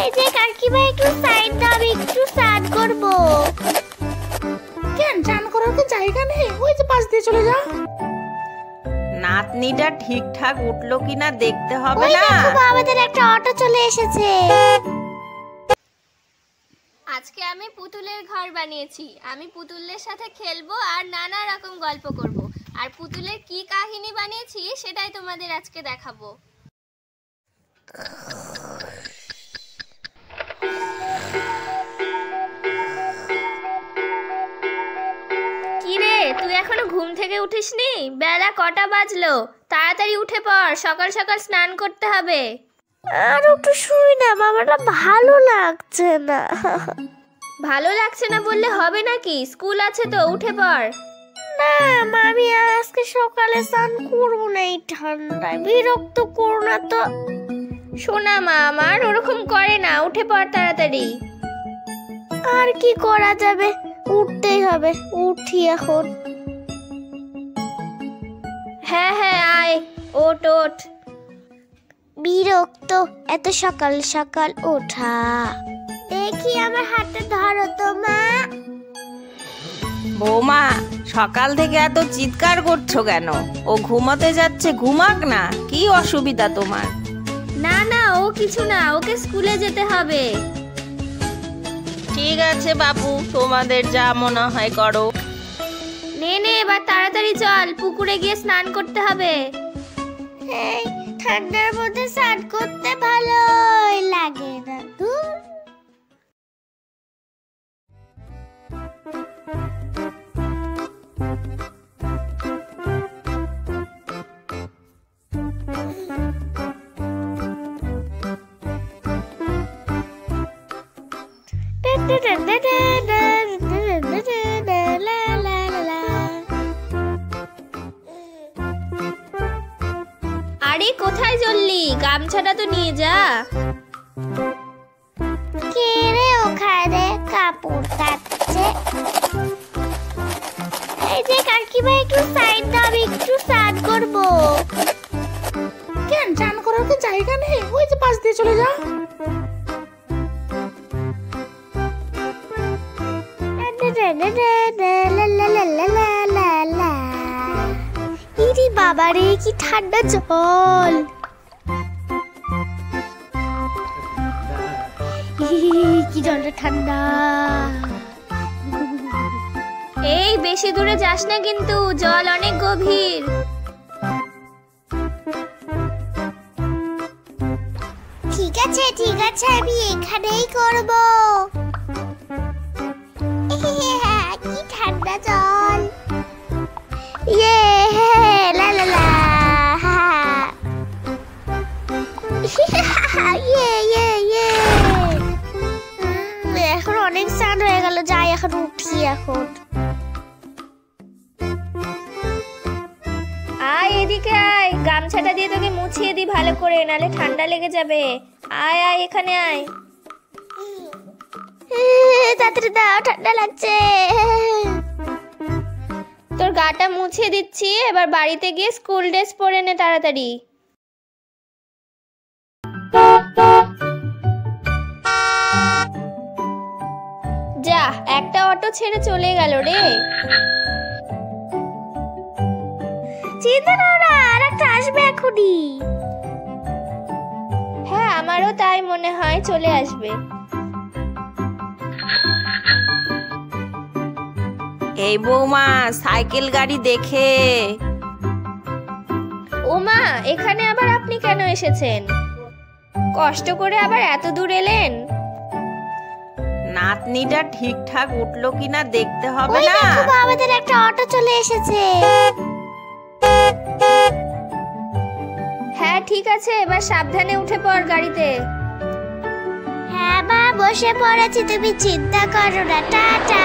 এই যে কাকিমা একটু সাইড দাও, আমি একটু স্নান করব। কেন চান করার কি জায়গা নেই? ওই যে পাশ দিয়ে চলে যা। নাতনিটা ঠিকঠাক উঠলো কিনা দেখতে হবে ওই না? দেখো আমাদের একটা অটো চলে এসেছে। আজকে আমি পুতুলের ঘর বানিয়েছি। আমি পুতুলের সাথে খেলবো আর নানা রকম গল্প করব। আর পুতুলের কি কাহিনী বানিয়েছি সেটাই তোমাদের আজকে দেখাবো। কি রে, তুই এখনো ঘুম থেকে উঠিসনি? বেলা কটা বাজলো? তাড়াতাড়ি উঠে পড়, সকাল সকাল স্নান করতে হবে। আর একটু শুই না, আমারটা ভালো লাগছে না। ভালো লাগছে না বললে হবে নাকি? স্কুল আছে তো, উঠে পড়। না আমি আজকে সকালে স্নান করবো না, এই ঠান্ডায় বিরক্ত করো না তো। শোনা মা আমার ওরকম করে না, উঠে পড় তাড়াতাড়ি। আর কি করা যাবে, উঠতেই হবে। উঠি এখন। হ্যাঁ হ্যাঁ আয়, ওঠ ওঠ। বিরক্ত এত সকাল সকাল ওঠা। দেখি আমার হাতে ধরো তো মা। বৌমা, সকাল থেকে এত চিৎকার করছো কেন? ও ঘুমোতে যাচ্ছে, ঘুমাক না। কি অসুবিধা তোমার? না না, ও কিছু না, ওকে স্কুলে যেতে হবে। ঠিক আছে বাবু, তোমাদের যা মনে হয় করো। নে নে এবার তাড়াতাড়ি চল, পুকুরে গিয়ে স্নান করতে হবে। এই ঠান্ডার মধ্যে স্নান করতে ভালোই লাগে না। ধুর। আরে কোথায় চললি? গামছাটা তো নিয়ে যা। কে রে ওখানে কাপড় কাচ্ছে? এই যে কাকিমা একটু সাইড দাও, আমি একটু স্নান করব। কেন চান করার কি জায়গা নেই? ওই যে পাশ দিয়ে চলে যা। ইরি বাবা রে, কি ঠান্ডা জল। কি জলটা ঠান্ডা। এই বেশি দূরে যাস না কিন্তু, জল অনেক গভীর। ঠিক আছে ঠিক আছে, আমি এখানেই করব। কি ঠান্ডা জল। ইয়ে লা লা লা। ইয়ে ইয়ে ইয়ে। এখন অনেক স্নান হয়ে গেল, যাই এখন উঠি এখন। আয় এদিকে আয়, গামছাটা দিয়ে তোকে মুছিয়ে দি ভালো করে, নালে ঠান্ডা লেগে যাবে। আয় আয় এখানে আয়। তাড়াতাড়ি দাও, ঠান্ডা লাগছে। তোর গাটা মুছিয়ে দিচ্ছি, এবার বাড়িতে গিয়ে স্কুল ড্রেস পরে নে তাড়াতাড়ি। যা, একটা অটো ছেড়ে চলে গেল রে। চিন্তা করো না, আর একটা আসবে এখনই। হ্যাঁ আমারও তাই মনে হয়, চলে আসবে। এই বৌমা, সাইকেল গাড়ি দেখে। ওমা, এখানে আবার আপনি কেন এসেছেন? কষ্ট করে আবার এত দূর এলেন? নাতনিটা ঠিকঠাক উঠলো কিনা দেখতে হবে ওই না? দেখো আমাদের একটা অটো চলে এসেছে। হ্যাঁ ঠিক আছে, এবার সাবধানে উঠে পড় গাড়িতে। হ্যাঁ মা, বসে পড়েছি, তুমি চিন্তা করো না। টাটা।